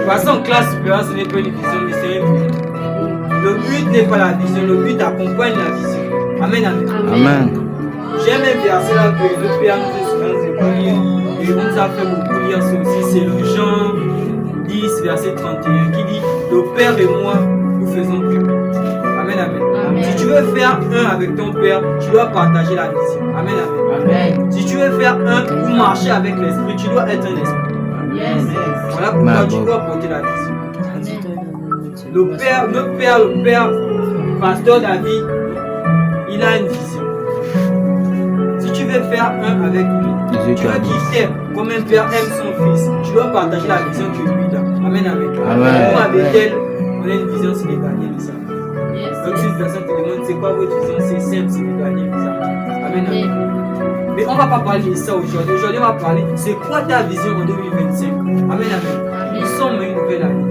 Passer en classe supérieure, ce n'est pas une vision, mais c'est un but. Le but n'est pas la vision, le but accompagne la vision. Amen, amen. Amen. J'aime un verset là que le Père nous fait souvent épargner et on nous a fait beaucoup lire ça aussi. C'est le Jean 10, verset 31 qui dit: le Père et moi, nous faisons que. Amen, amen. Amen. Si tu veux faire un avec ton Père, tu dois partager la vision. Amen, amen. Amen. Si tu veux faire un ou marcher avec l'esprit, tu dois être un esprit. Yes. Voilà pourquoi tu dois porter la vision. Le père, pasteur David, il a une vision. Si tu veux faire un avec lui, tu veux qu'il t'aime comme un père aime son fils, tu dois partager la vision que lui donne. Amen, amen. Amen. Nous, avec elle, on a une vision, c'est de gagner les âmes. Yes. Donc si une personne te demande c'est quoi votre vision, c'est simple, c'est de gagner les âmes. Amen, amen. Mais on ne va pas parler de ça aujourd'hui. Aujourd'hui, on va parler c'est quoi ta vision en 2025. Amen, amen. Nous sommes une nouvelle année.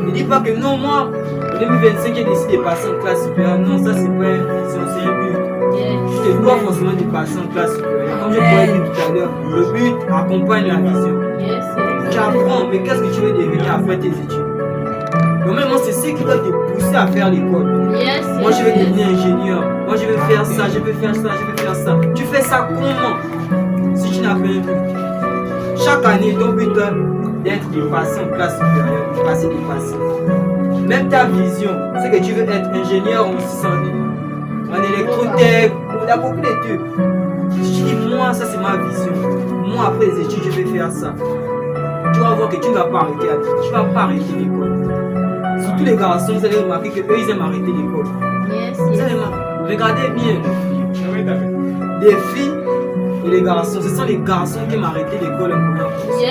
Ne dis pas que non, moi, en 2025, j'ai décidé de passer en classe supérieure. Non, ça, c'est pas une vision, c'est un but. Tu te dois forcément de passer en classe supérieure. Comme je pourrais dire tout à l'heure, le but accompagne la vision. Tu apprends, mais qu'est-ce que tu veux devenir après tes études? Normalement, c'est ce qui doit te pousser à faire l'école. Moi, je vais devenir ingénieur. Moi, je vais faire ça, je vais faire ça, je vais faire ça. Tu fais ça comment? Si tu n'as pas un but. Chaque année, ton but est d'être dépassé en classe supérieure, dépassé. Même ta vision, c'est que tu veux être ingénieur en 600 en électrotech, on a beaucoup d'études. Si tu dis, moi, ça c'est ma vision. Moi, après les études, je vais faire ça. Tu vas voir que tu ne vas pas arrêter à l'école. Tu ne vas pas arrêter l'école. Surtout les garçons, vous allez remarquer qu'eux, ils aiment arrêter l'école. Vous allez regardez bien. Les filles et les garçons, ce sont les garçons qui aiment arrêter l'école en première course.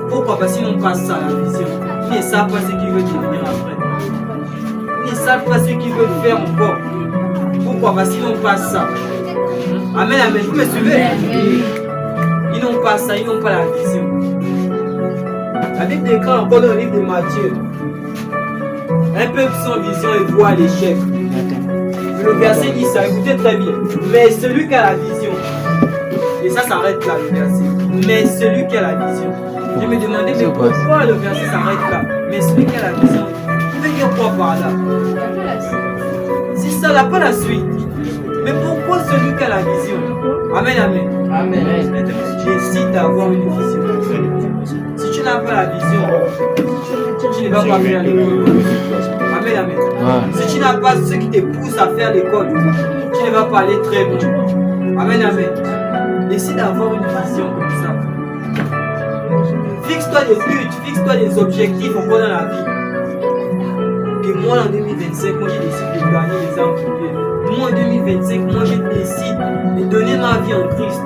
Pourquoi? Parce qu'ils n'ont pas ça, la vision. Ils ne savent pas ce qu'ils veulent devenir après. Ils ne savent pas ce qu'ils veulent faire encore. Pourquoi? Parce qu'ils n'ont pas ça. Amen, amen. Vous me suivez? Ils n'ont pas ça, ils n'ont pas la vision. La Bible déclare encore dans le livre de Matthieu: un peuple sans vision et voit l'échec. Le verset dit ça, écoutez très bien. Mais celui qui a la vision, et ça s'arrête là le verset. Mais celui qui a la vision. Je me demandais, mais pourquoi le verset s'arrête là? Mais celui qui a la vision, veut dire quoi par là? Si ça n'a pas la suite. Mais pourquoi celui qui a la vision? Amen, amen. Amen. Décide d'avoir une vision. Si tu n'as pas la vision, tu ne vas pas faire l'école. Amen, amen. Si tu n'as pas ce qui te pousse à faire l'école, tu ne vas pas aller très loin. Amen, amen. Décide d'avoir une vision comme ça. Fixe-toi des buts, fixe-toi des objectifs encore dans la vie. Et moi en 2025, moi j'ai décidé de gagner les âmes pour Dieu. Moi en 2025, moi je décide de donner ma vie en Christ.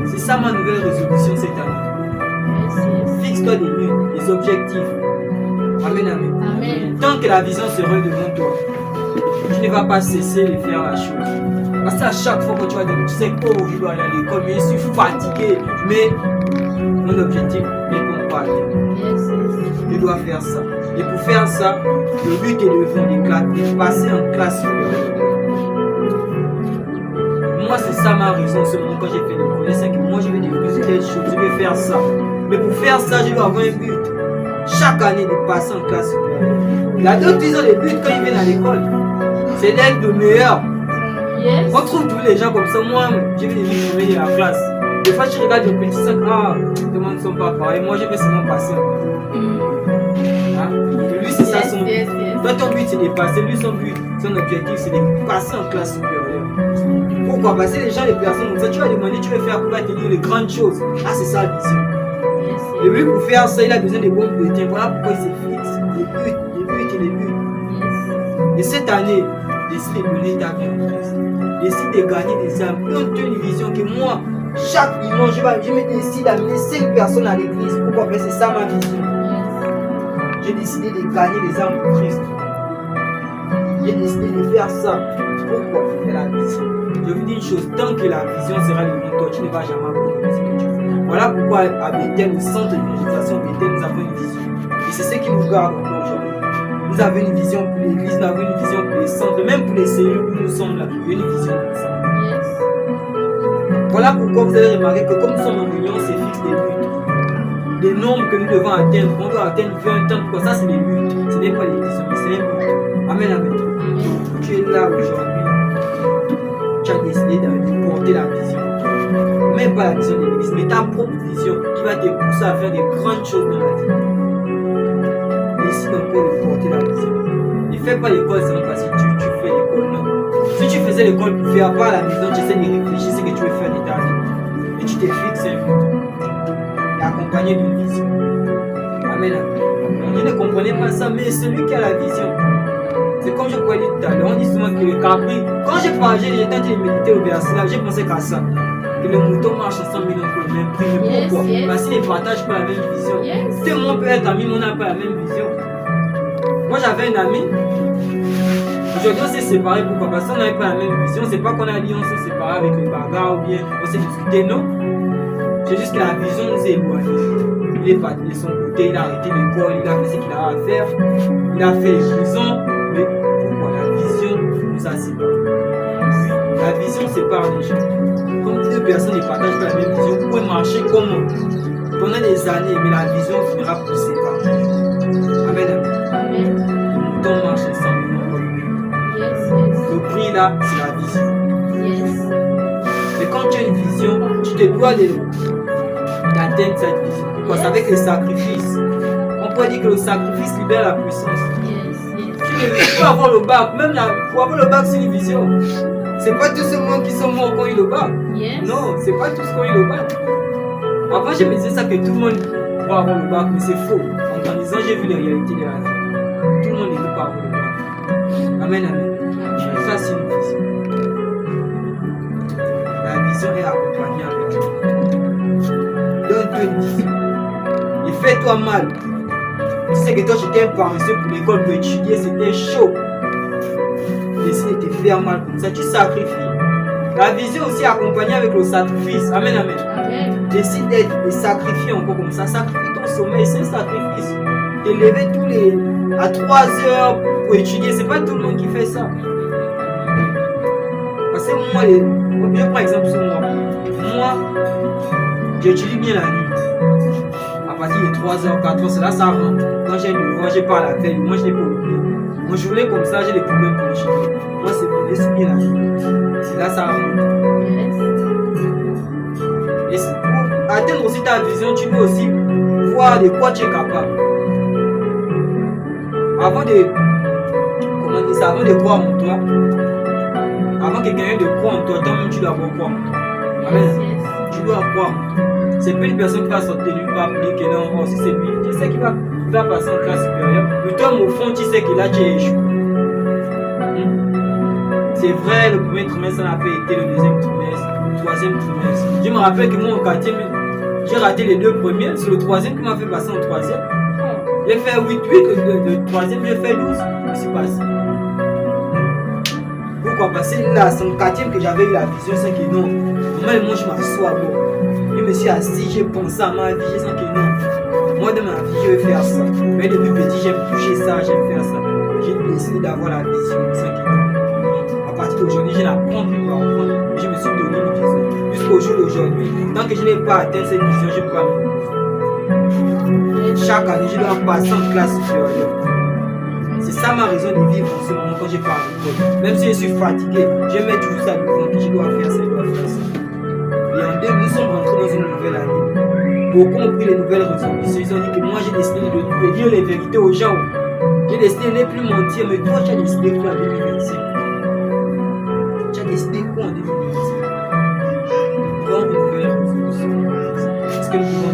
C'est ça ma nouvelle résolution cette année. Fixe-toi des buts, des objectifs. Amen, amen. Tant que la vision sera devant toi, tu ne vas pas cesser de faire la chose. Parce qu'à chaque fois que tu vas dire, tu sais que oh, je dois aller à l'école, mais je suis fatigué. Mais mon objectif n'est pas je dois faire ça. Et pour faire ça, le but est de faire des classes, de passer en classe supérieure. Moi, c'est ça ma raison, ce moment quand j'ai fait le projet, c'est que moi je vais découvrir telle chose, je vais faire ça. Mais pour faire ça, je dois avoir un but. Chaque année de passer en classe supérieure. Il y a d'autres qui ont des buts quand ils viennent à l'école. C'est d'être le meilleur. On trouve tous les gens comme ça. Moi, je vais devenir de la classe. Des fois, je regarde le petit sac, tout le monde ne sont pas pareils. Moi, je vais seulement passer. Lui, c'est ça son but. Toi, ton but, c'est de passer. Lui, son but, son objectif, c'est de passer en classe supérieure. Pourquoi? Parce que les gens, les personnes comme ça, tu vas demander, tu veux faire quoi? Tu vas te dire les grandes choses. C'est ça la vision. Et lui, pour faire ça, il a besoin de bons bulletins. Voilà pourquoi il se fixe les buts. Et cette année, décide de donner ta vie en Christ. Décide de gagner des âmes. Donne-toi une vision que moi, chaque dimanche, je me décide d'amener 5 personnes à l'église. Pourquoi? Parce que c'est ça ma vision. J'ai décidé de gagner les âmes pour Christ. J'ai décidé de faire ça. Pourquoi? C'est la vision. Je vous dis une chose, tant que la vision sera devant toi, tu ne vas jamais avoir ce que tu fais. Voilà pourquoi à Bethel, au centre d'évangélisation Bethel, nous avons une vision. Et c'est ce qui nous garde encore aujourd'hui. Nous avons une vision pour l'église, nous avons une vision pour les centres, même pour les cellules où nous sommes là. Il y a une vision comme ça. Voilà pourquoi vous allez remarquer que comme nous sommes en union, c'est fixe des buts. les nombres que nous devons atteindre. On doit atteindre 20 ans. Pourquoi ça, c'est les buts. Ce n'est pas les visions, mais c'est un but. Amen, amen. Tu es là aujourd'hui. Tu as décidé de porter la vision. Même pas la vision de l'église, mais ta propre vision qui va te pousser à faire des grandes choses dans la vie. Décide encore de porter la vision. Ne fais pas l'école seulement parce que tu fais l'école, non. Si tu faisais l'école pour faire pas à la maison, tu essaies de réfléchir ce que tu veux faire de ta vie. Et tu te fixes un but. Et accompagné d'une vision. Amen. Je ne comprenais pas ça, mais celui qui a la vision. C'est comme je pouvais dire tout à l'heure, on dit souvent que le capri, quand j'étais en train de méditer au verset là, j'ai pensé qu'à ça. Que le mouton marche ensemble, ils n'ont pas le même prix. Mais pourquoi? Parce qu'ils ne partagent pas la même vision. Tout le monde peut être ami, mais on n'a pas la même vision. Moi j'avais un ami, aujourd'hui on s'est séparés, pourquoi? Parce qu'on n'avait pas la même vision. C'est pas qu'on a dit on s'est séparés avec les bagarres ou bien on s'est discuté, non. C'est juste que la vision nous est éloignée. Il est parti de son côté, il a arrêté l'école, il a fait ce qu'il a à faire, il a fait les prisons, mais pourquoi? La vision nous a séparés. La vision sépare les gens. Comme deux personnes ne partagent pas la même vision, vous pouvez marcher comme pendant des années, mais la vision finira par vous séparer. Amen. Amen. Le mouton marche ensemble, non pas. Le prix là, c'est la vision. Mais quand tu as une vision, tu te dois d'atteindre cette vision. Parce qu'avec les sacrifices, on peut dire que le sacrifice libère la puissance. Tu peux avoir le bac, même pour avoir le bac, c'est une vision. C'est pas tous ceux qui sont morts qui ont eu le bac. Non, c'est pas tous qui ont eu le bac. Avant, je me disais ça que tout le monde va avoir le bac, mais c'est faux. En disant, j'ai vu les réalités de la vie. Tout le monde ne peut pas avoir le bac. Amen, amen. Ça, c'est une vision. La vision est accompagnée avec toi. Donne-toi une vision. Et fais-toi mal. Tu sais que toi, j'étais un paresseux pour l'école pour étudier, c'était chaud. Décide de te faire mal comme ça, tu sacrifies. La vision aussi accompagnée avec le sacrifice. Amen, amen. Amen. Décide de sacrifier encore comme ça. Sacrifie ton sommeil, c'est un sacrifice. Te lever à 3 heures pour étudier, c'est pas tout le monde qui fait ça. Parce que moi, je prends exemple sur moi. Moi, j'étudie bien la nuit. À partir de 3h, 4h, c'est là ça rentre. Quand j'ai un devoir, j'ai pas la veille. Moi, je l'ai pas oublié. Mon journée comme ça, j'ai des problèmes pour étudier. Moi, c'est pour laisser bien la nuit. C'est là ça rentre. Et pour atteindre aussi ta vision, tu peux aussi voir de quoi tu es capable. Avant de croire en toi, avant que quelqu'un de croire en toi, toi-même tu dois croire. Amen. Tu dois croire en toi. C'est pas une personne qui va sortir nulle part pour dire que non, oh, si c'est lui, tu sais qu'il va passer en classe supérieure. Mais toi, au fond, tu sais que là, tu es échoué. C'est vrai, le premier trimestre, ça n'a pas été le deuxième trimestre, le troisième trimestre. Je me rappelle que moi, au quatrième, j'ai raté les 2 premiers. C'est le troisième qui m'a fait passer en troisième. J'ai fait 8-8, le troisième, j'ai fait 12. Je me suis passé. Pourquoi? Parce que là, c'est le quatrième que j'avais eu la vision, c'est que non. Normalement, je m'assois. Bon. Je me suis assis, j'ai pensé à ma vie, j'ai senti que non. Moi, de ma vie, je vais faire ça. Mais depuis petit, j'aime toucher ça, j'aime faire ça. J'ai décidé d'avoir la vision, c'est que non. À partir d'aujourd'hui, je n'apprends plus pour apprendre. Je me suis donné une vision. Jusqu'au jour d'aujourd'hui, tant que je n'ai pas atteint cette vision, je ne peux pas me. Chaque année, je dois passer en classe supérieure. C'est ça ma raison de vivre en ce moment quand je pars à l'école. Même si je suis fatigué, je mets toujours ça devant que je dois faire ça, je dois faire ça. Et en 2, nous sommes rentrés dans une nouvelle année. Beaucoup ont pris les nouvelles résolutions. Ils ont dit que moi j'ai décidé de dire les vérités aux gens. J'ai décidé de ne plus mentir, mais toi tu as décidé quoi en 2025? Tu as décidé quoi en 2025? Prends une nouvelle résolution. Est-ce que nous pouvons